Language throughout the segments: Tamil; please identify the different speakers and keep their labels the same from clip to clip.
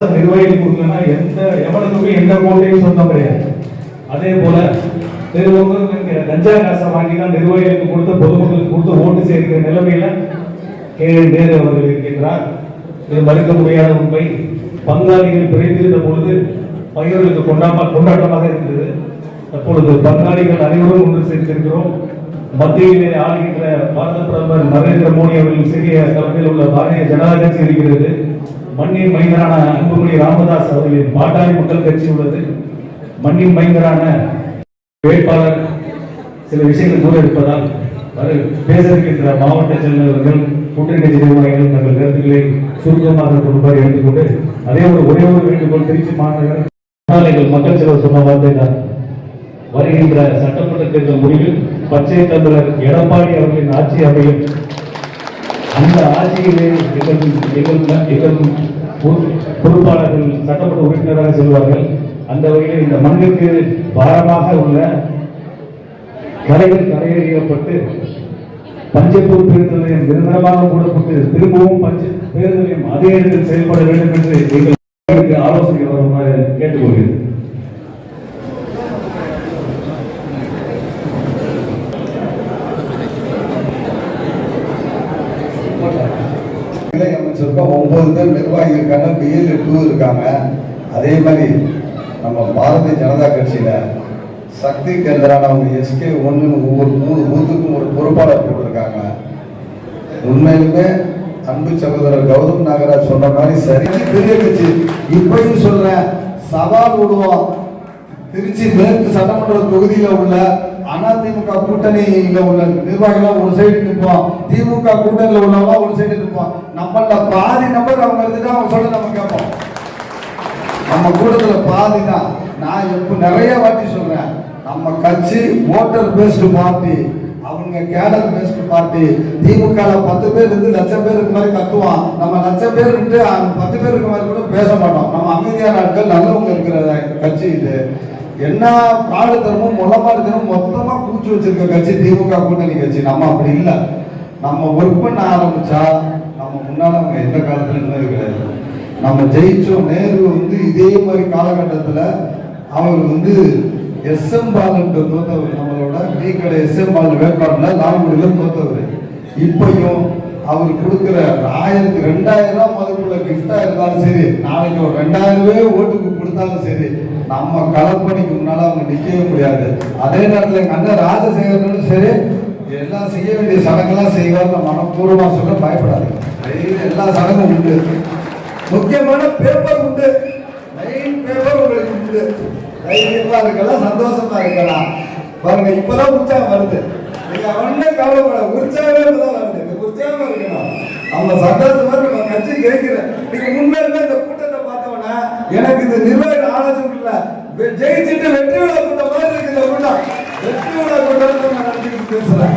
Speaker 1: நிர்வாகிகள் கொடுக்கலன்னா எவனுக்குமே எந்த கோட்டையும் சொந்தம் கிடையாது. அதே போல கஞ்சா காசை வாங்கி தான் நிர்வாகிகளுக்கு கொடுத்து பொதுமக்களுக்கு கொடுத்து ஓட்டு சேர்க்கிற நிலைமையில நேரு அவர்கள் இருக்கின்றார். இது மறுக்க முடியாத உண்மை. பங்காளிகள் பிரிந்திருந்த பொழுது பையர்களுக்கு கொண்டாட்டமாக இருந்தது. தற்பொழுது பங்காளிகள் அனைவரும் ஒன்று சேர்த்திருக்கிறோம். மத்தியிலே ஆளுகின்ற பாரத பிரதமர் நரேந்திர மோடி அவர்கள் சிறிய தலைமையில் உள்ள பாரதிய ஜனதா கட்சி இருக்கிறது. மண்ணின் மைந்தரான அன்புமணி ராமதாஸ் அவர்களின் பாட்டாளி மக்கள் கட்சி உள்ளது. மண்ணின் மைந்தரான வேட்பாளர் சில விஷயங்கள் தூர எடுப்பதால் பேச இருக்கின்ற மாவட்ட செயலாளர்கள் கூட்டணி கட்சி நிர்வாகிகள் தங்கள் கருத்துக்களை சுருக்கமாக கொடுப்பார் எடுத்துக்கொண்டு அதே ஒரே ஒரு வேண்டுகோள் திருச்சி மாநகர மக்கள் செலவு சொன்ன வார்த்தை தான். வருகின்ற சட்டமன்ற தேர்தல் முடிவில் பச்சை தமிழர் எடப்பாடி அவர்களின் ஆட்சி அமையும். அந்த ஆட்சியிலே எங்கள் பொறுப்பாளர்கள் சட்டமன்ற உறுப்பினராக செல்வார்கள். அந்த வகையில் இந்த மண்ணிற்கு பாரமாக உள்ள கரைகள் கரையேறியப்பட்டு பஞ்சப்பூர் பேருந்து நிலையம் நிரந்தரமாக மூடப்பட்டு திரும்பவும் பேருந்து நிலையம் அதே இடத்தில் செயல்பட வேண்டும் என்று எங்களுக்கு ஆலோசனை வருமாறு கேட்டுக்கொள்கிறேன்.
Speaker 2: அமைச்சிருக்கோம். 9 பேர் நிர்வாகிகள் இருக்காங்க, BL 2 இருக்காங்க. அதே மாதிரி நம்ம பாரதிய ஜனதா கட்சியில சக்தி கேந்திரானவங்க SK 1 ஒவ்வொரு 3 பூத்துக்கும் ஒரு பொறுப்பாளர் போட்டிருக்காங்க. உண்மையிலுமே அன்பு சகோதரர் கௌதம் நாகராஜ் சொன்ன மாதிரி சரி பெரிய கட்சி. இப்பயும் சொல்றேன், சவால் விடுவோம். திருச்சி மேற்கு சட்டமன்ற தொகுதியில உள்ள அதிமுக கூட்டணியில உள்ள நிர்வாகிகள் ஒரு சைடு நிற்போம், திமுக கூட்டணியில உள்ளவங்க ஒரு சைடு நிற்போம். நம்மள பாதி நம்பர் அவங்க இருந்துட்டு அவங்க சொல்ல நம்ம கேட்போம். நம்ம கூட்டத்துல பாதி தான். நான் எப்ப நிறைய வாட்டி சொல்றேன், நம்ம கட்சி ஓட்டர் பேஸ்டு பார்ட்டி, அவங்க கேடர் பேஸ்டு பார்ட்டி. திமுக 10 பேர் இருந்து 1,00,000 பேர் இருக்க மாதிரி கத்துவான். நம்ம 1,00,000 பேர் இருந்து 10 பேர் இருக்க மாதிரி கூட பேச மாட்டோம். நம்ம அமைதியான ஆட்கள் நல்லவங்க இருக்கிற கட்சி இது. என்ன பாடுதரமும் முளமாடுதரமும் மொத்தமா கூச்சு வச்சிருக்க கட்சி திமுக கூட்டணி கட்சி. நம்ம அப்படி இல்லை. நம்ம ஒர்க் பண்ண ஆரம்பிச்சா நம்ம முன்னால அவங்க எந்த காலத்துல இருந்தது கிடையாது. நம்ம ஜெயிச்சோம். நேரு இதே மாதிரி காலகட்டத்தில் அவர் SM பாலன் தோத்தவர். நம்மளோட டீ கடை SM பாலன் வேட்பாளர் லால்குடியில் தோத்தவர். இப்பயும் அவர் கொடுக்குற 1000 2000 மதிப்புள்ள கிஃப்டா இருந்தாலும் சரி, நாளைக்கு ஒரு 2000 ஓட்டுக்கு கொடுத்தாலும் சரி, நம்ம களப்பணிக்கு முன்னால அவங்க நிற்கவே முடியாது. அதே நேரத்தில் எங்க அண்ணன் ராஜசேகரனும் சரி, எல்லாம் செய்ய வேண்டிய சடங்கெல்லாம் செய்வார். மனப்பூர்வமா சொல்ல பயப்படாது. எல்லா சடங்கும் உண்டு. முக்கியமான பேப்பர் உண்டு. மெயின் பேப்பர் உங்களுக்கு உண்டு. தைரியமா இருக்கலாம், சந்தோஷமா இருக்கலாம். பாருங்க, இப்பதான் உற்சாகம் வருது. நீங்க ஒன்னும் கவலைப்பட, உற்சாகமே தான் வருது. உற்சாகமா இருக்கணும். நம்ம சந்தோஷமா நம்ம கட்சி கேட்கிற. நீங்க முன்னாடி இந்த கூட்டத்தை பார்த்தோம்னா எனக்கு இந்த நிர்வாக ஆலோசனை இல்ல, ஜெயிச்சுட்டு வெற்றி விழா கூட்டம் மாதிரி இருக்கு. இந்த கூட்டம் வெற்றி விழா கூட்டம் நான் நடத்திக்கிட்டு பேசுறேன்.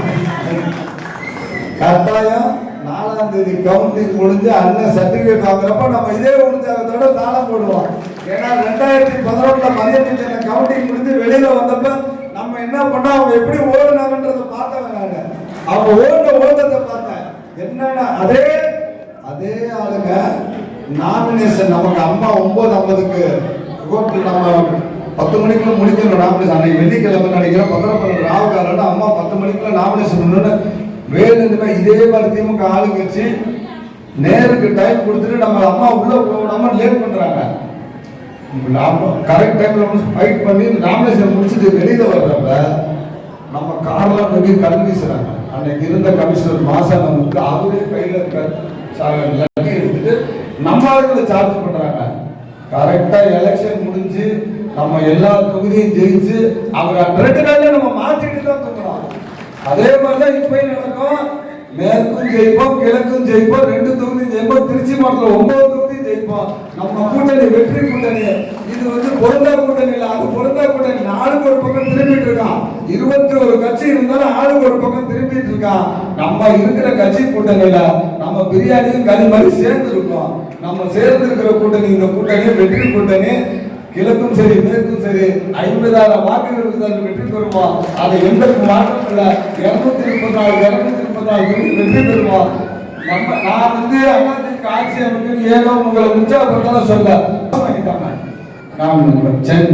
Speaker 2: கட்டாயம் 4ஆம் தேதி கவுண்டிங் முடிஞ்சு அண்ணன் சர்டிபிகேட் வாங்குறப்ப நம்ம இதே உற்சாகத்தோட தாளம் போடுவோம். ஏன்னா 2011 மதியம் கவுண்டிங் முடிஞ்சு வெளியில வந்தப்ப நம்ம என்ன பண்ணோம், அவங்க எப்படி ஓடுனாங்கன்றத பார்த்தவங்க. நாங்க அவங்க ஓட்டத்தை பார்த்தேன். என்னன்னா அதே ஆளுங்க நாமினேஷன் நமக்கு அம்மா 9:50க்கு கோர்ட்டு நம்ம 10 மணிக்குள்ள முடிக்கணும் நாமினேஷன். அன்னைக்கு வெள்ளிக்கிழமை நினைக்கிறேன் 11 ராவுக்காரன் அம்மா 10 மணிக்குள்ள நாமினேஷன் பண்ணணும்னு வேணுமே இதே மாதிரி திமுக ஆளுங்கட்சி நேருக்கு டைம் கொடுத்துட்டு நம்ம அம்மா உள்ள போகாம லேட் பண்றாங்க. கரெக்ட் டைம்ல ஃபைட் பண்ணி நாமினேஷன் முடிச்சுட்டு வெளியில வர்றப்ப நம்ம கார்லாம் நோக்கி கல் வீசுறாங்க. அன்னைக்கு இருந்த கமிஷனர் மாசானமுக்கு அவரே கையில லட்டி எடுத்துட்டு நம்ம ஆளுங்களை சார்ஜ் பண்றாங்க. கரெக்டா எலெக்ஷன் முடிஞ்சு நம்ம எல்லா தொகுதியும் ஜெயிச்சு அவர் 2 நாள்ல நம்ம மாத்திட்டு தான் தூக்கணும். அதே மாதிரிதான் இப்பயும் நடக்கும். மேற்கும் ஜெயிப்போம், கிழக்கும் ஜெயிப்போம், 2 தொகுதியும் ஜெயிப்போம். திருச்சி மாவட்டத்தில் 9 தொகுதியும் ஜெயிப்போம். நம்ம கூட்டணி வெற்றி கூட்டணி. இது பொருந்தா கூட்டணி இல்ல, அது பொருந்தா கூட்டணி. ஆளுக்கு ஒரு பக்கம் திரும்பிட்டு இருக்கான். 21 கட்சி இருந்தாலும் ஆளுக்கு ஒரு பக்கம் திரும்பிட்டு இருக்கான். நம்ம இருக்கிற கட்சி கூட்டணியில நம்ம பிரியாணியும் கறி மாதிரி சேர்ந்து இருக்கோம். நம்ம சேர்ந்து இருக்கிற கூட்டணி இந்த கூட்டணி வெற்றி கூட்டணி. கிழக்கும் சரி மேற்கும் சரி 50,000 வாக்குகள் வெற்றி பெறுவோம். அது எந்த மாற்றம் இல்ல. 234 வெற்றி பெறுவோம். நான் எனக்கு ஆட்சி அமைக்கணும் ஏதோ உங்களை உற்சாகப்படுத்தாத சொல்ல வாங்கிட்டாங்க. நாம்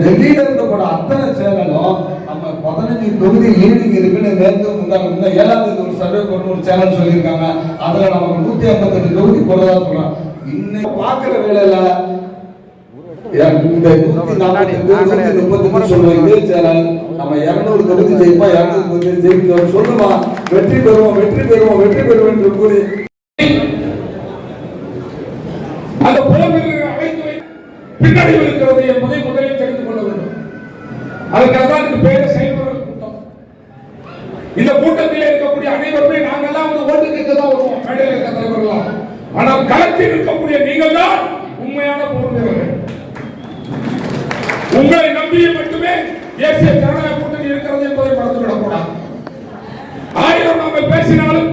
Speaker 2: டெல்லியில இருந்த கூட அத்தனை சேனலும் நம்ம 15 தொகுதி லீடிங் இருக்குன்னு நேற்று முன்னாடி 7ஆம் தேதி ஒரு சர்வே பண்ண ஒரு சேனல் சொல்லியிருக்காங்க. அதுல நமக்கு 158 தொகுதி போறதா சொல்றோம். இன்னைக்கு பாக்குற வேலையில இந்த 140 சொல்லுவோம் இதே சேனல் நம்ம 200 தொகுதி ஜெயிப்பா 200 தொகுதி ஜெயிக்கிறோம் சொல்லுமா வெற்றி பெறுவோம் வெற்றி பெறுவோம் வெற்றி பெறுவோம் என்று கூறி
Speaker 3: அந்த புலம்பெயர்களை அழைத்து பின்னாடி இருக்கிறது என்பதை முதலில் தெரிந்து கொள்ள வேண்டும். அதற்காக தான் இந்த பேர செயல்படுற கூட்டம். இந்த கூட்டத்தில் இருக்கக்கூடிய அனைவருமே நாங்கெல்லாம் வந்து ஓட்டு கேட்க தான் வருவோம், மேடையில் இருக்க தலைவர்களாம். ஆனால் களத்தில் இருக்கக்கூடிய நீங்கள் தான் உண்மையான போர் வீரர்கள். உங்களை நம்பியே மட்டுமே தேசிய ஜனநாயக கூட்டணி இருக்கிறது என்பதை மறந்துவிடக்கூடாது. 1000 நாங்கள் பேசினாலும்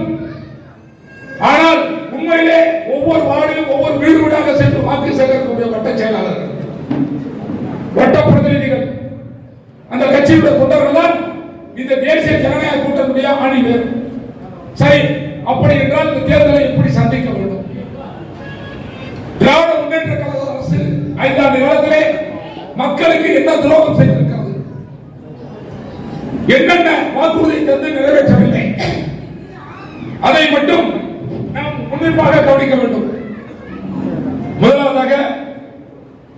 Speaker 3: ஆனால் உண்மையிலே ஒவ்வொரு வார்டிலும் ஒவ்வொரு வீடு வீடாக சென்று வாக்கு சேகரிக்கக்கூடிய வட்ட செயலாளர்கள், வட்ட பிரதிநிதிகள், அந்த கட்சியுடைய தொண்டர்கள் தான் இந்த தேசிய ஜனநாயக கூட்டணியுடைய அணிவர். சரி, அப்படி என்றால் இந்த தேர்தலை எப்படி சந்திக்க வேண்டும்? திராவிட முன்னேற்ற கழக அரசு 5 ஆண்டு காலத்திலே மக்களுக்கு என்ன துரோகம் செய்திருக்கிறது, என்னென்ன வாக்குறுதி தந்து நிறைவேற்றவில்லை, அதை மட்டும் நாம் உன்னிப்பாக கவனிக்க வேண்டும்.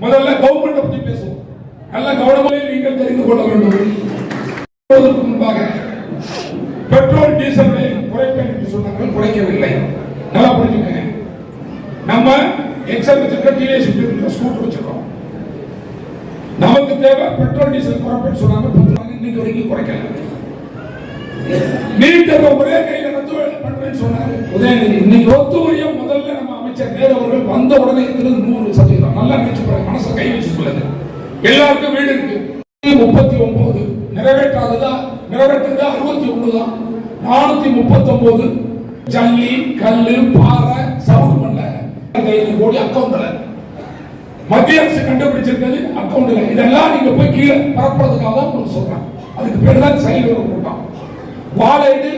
Speaker 3: முதல்ல கவர்மெண்ட் பற்றி பேசுவோம். நல்ல கவனமாக நீங்கள் தெரிந்து கொள்ள வேண்டும். முன்பாக பெட்ரோல் டீசல் விலை குறைப்பேன் என்று சொன்னார்கள், குறைக்கவில்லை. நல்லா புரிஞ்சுக்கங்க. நம்ம எக்ஸல் வச்சிருக்கோம், டிவிஎஸ் ஸ்கூட்டர் வச்சிருக்கோம். நமக்கு தேவை பெட்ரோல் டீசல் குறைப்பேன்னு சொன்னாங்க, இன்னைக்கு வரைக்கும் குறைக்கல. நீட் தேர்வு ஒரே கையில ரத்து பண்றேன்னு சொன்னாரு உதயநிதி. இன்னைக்கு ஒத்துழையும் முதல்ல நம்ம அமைச்சர் நேரு அவர்கள் வந்த உடனே இருக்கிறது 100%. நல்லா நினைச்சு பாருங்க, மனசை கை வச்சு சொல்லுங்க. எல்லாருக்கும் வீடு இருக்கு. 39 நிறைவேற்றாததா, நிறைவேற்றது 61 தான். 439 ஜல்லி, கல்லு, பாறை, சவுடு பண்ண 5 கோடி அக்கௌண்ட்ல மத்திய அரசு கண்டுபிடிச்சிருக்கிறது அக்கௌண்ட்ல. இதெல்லாம் நீங்க போய் கீழே பரப்புறதுக்காக தான் சொல்றேன். அதுக்கு பேர் தான் செயல்பட கூட்டம். வாழைடு